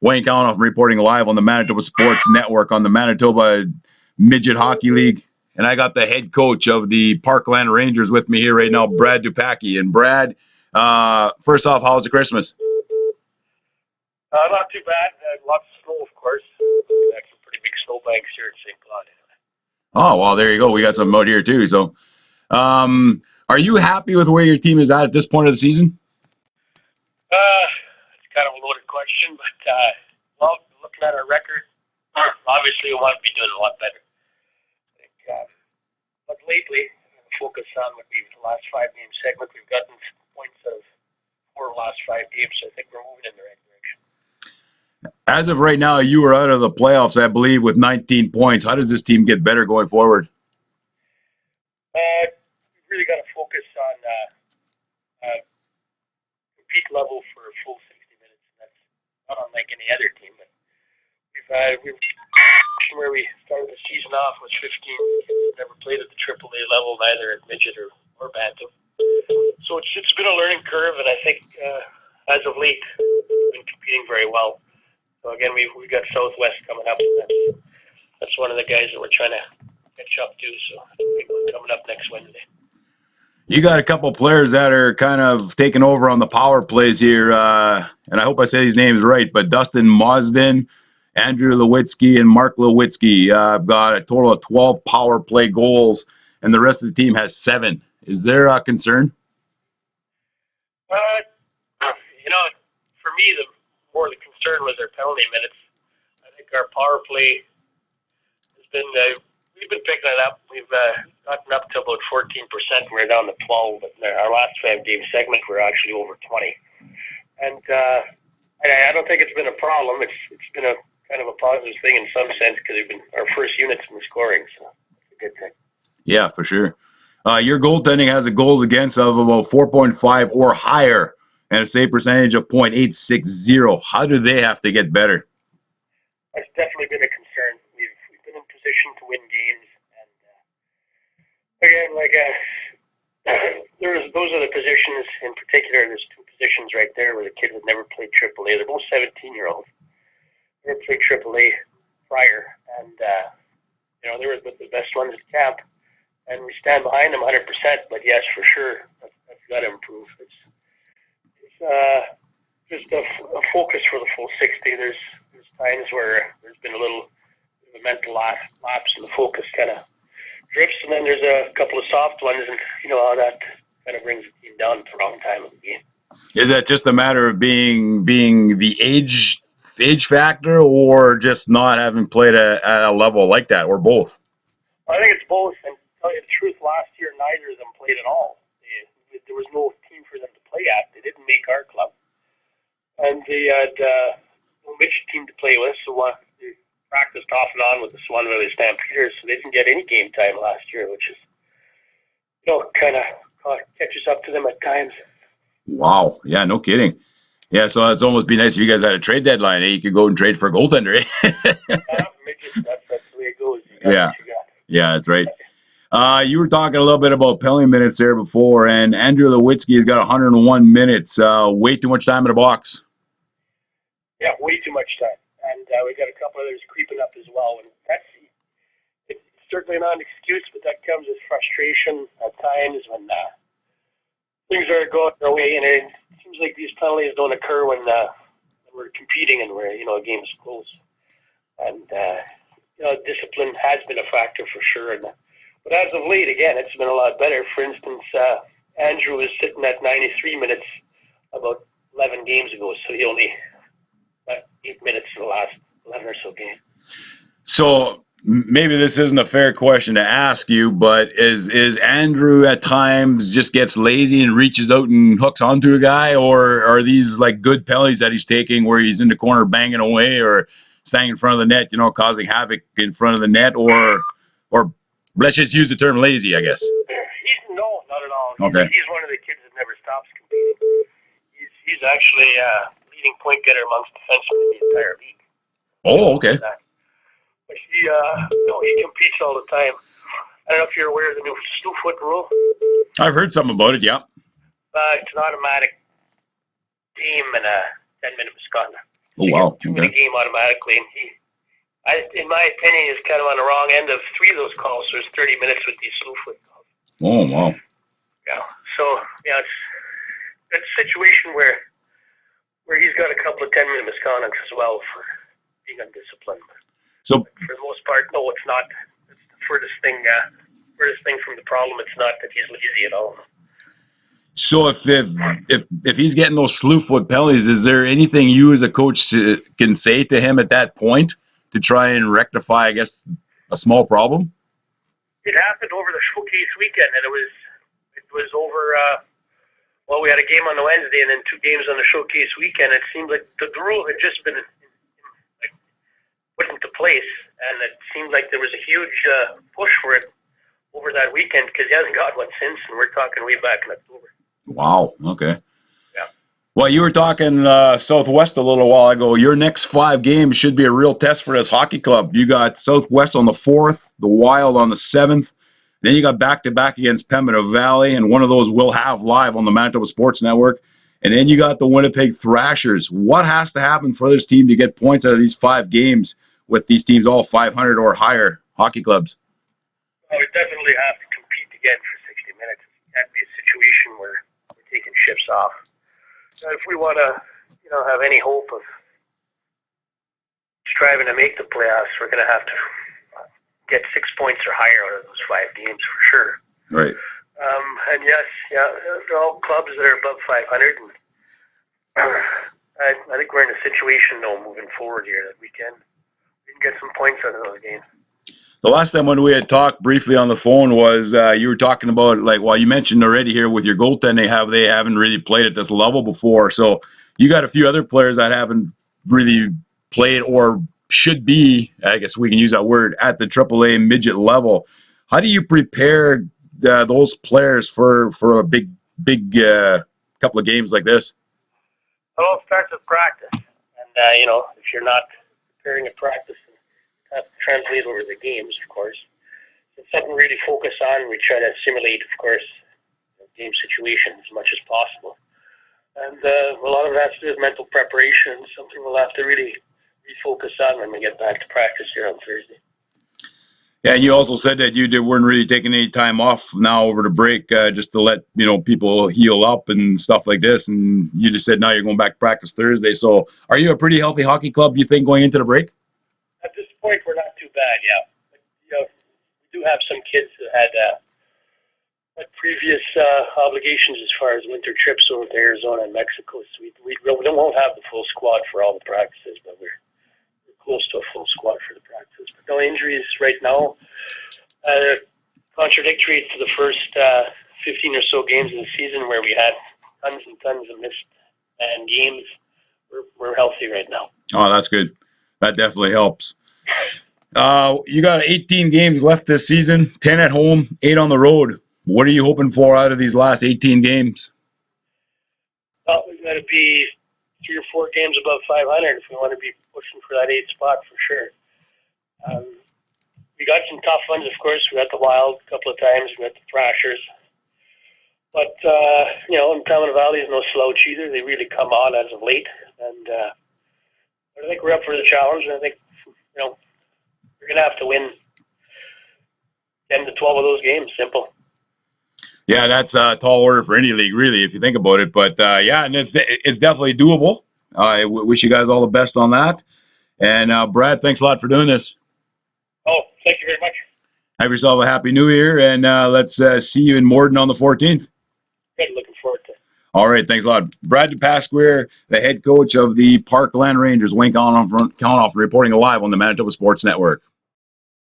Wayne Kauenhofen reporting live on the Manitoba Sports Network on the Manitoba Midget Hockey League. And I got the head coach of the Parkland Rangers with me here right now, Brad Dupasquier. And Brad, first off, how was the Christmas? Not too bad. Lots of snow, of course. We got some pretty big snowbanks here in St. Claude. Oh, well, there you go. We got some out here too. So, are you happy with where your team is at this point of the season? It's kind of a loaded question, but well, looking at our record, obviously we want to be doing a lot better. I think, but lately, the focus on would be the last 5-game segment. We've gotten points out of 4 of the last 5 games, so I think we're moving in the right direction. As of right now, you were out of the playoffs, I believe, with 19 points. How does this team get better going forward? We've really got to focus on compete level for a full 60 minutes. And that's not unlike any other team, but we've where we started the season off with 15 kids never played at the AAA level, neither at midget or bantam. So it's been a learning curve, and I think as of late, we've been competing very well. So again, we've got Southwest coming up, and that's one of the guys that we're trying to catch up to. So coming up next Wednesday. You got a couple players that are kind of taking over on the power plays here, and I hope I say these names right, but Dustin Mosden, Andrew Lewitsky, and Mark Lewitsky have got a total of 12 power play goals, and the rest of the team has 7. Is there a concern? For me, the concern was our penalty minutes. I think our power play has been, we've been picking it up. We've gotten up to about 14%. We're down to 12, but in our last 5-game segment, we're actually over 20. And I don't think it's been a problem. It's been a kind of a positive thing in some sense because we've been our first units in the scoring, so it's a good thing. Yeah, for sure. Your goaltending has a goals against of about 4.5 or higher and a save percentage of .860. How do they have to get better? That's definitely been a concern. We've been in position to win games, and again, those are the positions in particular. There's 2 positions right there where the kids have never played AAA. They're both 17-year-olds. Never played AAA prior, and they were the best ones at camp, and we stand behind them 100%. But yes, for sure, that's got to improve. It's just a focus for the full 60. There's times where there's been a little bit of a mental lapse and the focus kind of drifts, and then there's a couple of soft ones, and how that kind of brings the team down at the wrong time of the game. Is that just a matter of being the age factor, or just not having played at a level like that, or both? I think it's both, and to tell you the truth, last year neither of them played at all. There was no team for them to play at. They didn't make our club, and they had no midget team to play with, so they practiced off and on with the Swan Valley Stampeders, so they didn't get any game time last year, which is kind of catches up to them at times. Wow. Yeah, no kidding. Yeah, so it's almost be nice if you guys had a trade deadline. You could go and trade for a goaltender. Midget, that's the way it goes. Yeah, that's right. You were talking a little bit about penalty minutes there before, and Andrew Lewitsky has got 101 minutes. Way too much time in the box. Yeah, way too much time. And we got a couple others creeping up as well. And it's certainly not an excuse, but that comes with frustration at times when things are going our way, and it seems like these penalties don't occur when we're competing and we're a game's close. And discipline has been a factor for sure. But as of late, again, it's been a lot better. For instance, Andrew was sitting at 93 minutes about 11 games ago, so he only got 8 minutes in the last 11 or so games. So maybe this isn't a fair question to ask you, but is Andrew at times just gets lazy and reaches out and hooks onto a guy, or are these like good penalties that he's taking where he's in the corner banging away or standing in front of the net, causing havoc in front of the net, or let's just use the term lazy, I guess? No, not at all. Okay. He's one of the kids that never stops competing. He's actually leading point getter amongst defensemen in the entire league. Oh, okay. But he competes all the time. I don't know if you're aware of the new 2-foot rule. I've heard something about it, yeah. It's an automatic game and a 10-minute misconduct. Oh, wow. To win the game automatically. And in my opinion, is kind of on the wrong end of 3 of those calls. So there's 30 minutes with these slew foot calls. Oh, wow. Yeah. So, yeah, it's a situation where he's got a couple of 10-minute misconducts as well for being undisciplined. So, but for the most part, no, it's not. It's the furthest thing from the problem. It's not that he's lazy at all. So if he's getting those slew foot penalties, is there anything you as a coach can say to him at that point to try and rectify, I guess, a small problem? It happened over the showcase weekend, and it was over. Well, we had a game on the Wednesday and then 2 games on the showcase weekend. It seemed like the rule had just been put into place, and it seemed like there was a huge push for it over that weekend because he hasn't got one since, and we're talking way back in October. Wow. Okay. Yeah. Well, you were talking Southwest a little while ago. Your next 5 games should be a real test for this hockey club. You got Southwest on the 4th, the Wild on the 7th. Then you got back-to-back against Pembina Valley, and one of those we'll have live on the Manitoba Sports Network. And then you got the Winnipeg Thrashers. What has to happen for this team to get points out of these 5 games with these teams all 500 or higher hockey clubs? Well, we definitely have to compete again for 60 minutes. It can't be a situation where we're taking shifts off. If we want to, have any hope of striving to make the playoffs, we're going to have to get 6 points or higher out of those 5 games for sure. Right. And yes, they're all clubs that are above 500. And I think we're in a situation, though, moving forward here that we can get some points out of those games. The last time when we had talked briefly on the phone was you were talking about, you mentioned already here with your goaltending how they haven't really played at this level before. So you got a few other players that haven't really played or should be, I guess we can use that word, at the AAA midget level. How do you prepare those players for a big couple of games like this? Well, it starts with practice. And, if you're not preparing at practice, have to translate over the games, of course. It's something we really focus on. We try to simulate, of course, game situations as much as possible. And a lot of that has to do with mental preparation, something we'll have to really refocus on when we get back to practice here on Thursday. Yeah, and you also said that you weren't really taking any time off now over the break just to let people heal up and stuff like this. And you just said now you're going back to practice Thursday. So are you a pretty healthy hockey club, you think, going into the break? At this point, we're not too bad, yeah. But, we do have some kids that had previous obligations as far as winter trips over to Arizona and Mexico. So we won't have the full squad for all the practices, but we're close to a full squad for the practices. But no injuries right now. Contradictory to the first 15 or so games of the season where we had tons and tons of missed games. We're healthy right now. Oh, that's good. That definitely helps. You got 18 games left this season, 10 at home, 8 on the road. What are you hoping for out of these last 18 games? Well, we've got to be 3 or 4 games above 500 if we want to be pushing for that 8th spot for sure. We got some tough ones, of course. We got the Wild a couple of times. We got the Thrashers. But, and Pembina Valley is no slouch either. They really come on as of late. And I think we're up for the challenge. And I think, we're going to have to win 10 to 12 of those games. Simple. Yeah, that's a tall order for any league, really, if you think about it. But, and it's definitely doable. I wish you guys all the best on that. And, Brad, thanks a lot for doing this. Oh, thank you very much. Have yourself a happy new year, and let's see you in Morden on the 14th. Good, looking forward to it. All right, thanks a lot. Brad Dupasquier, the head coach of the Parkland Rangers, Wayne Kauenhofen reporting live on the Manitoba Sports Network.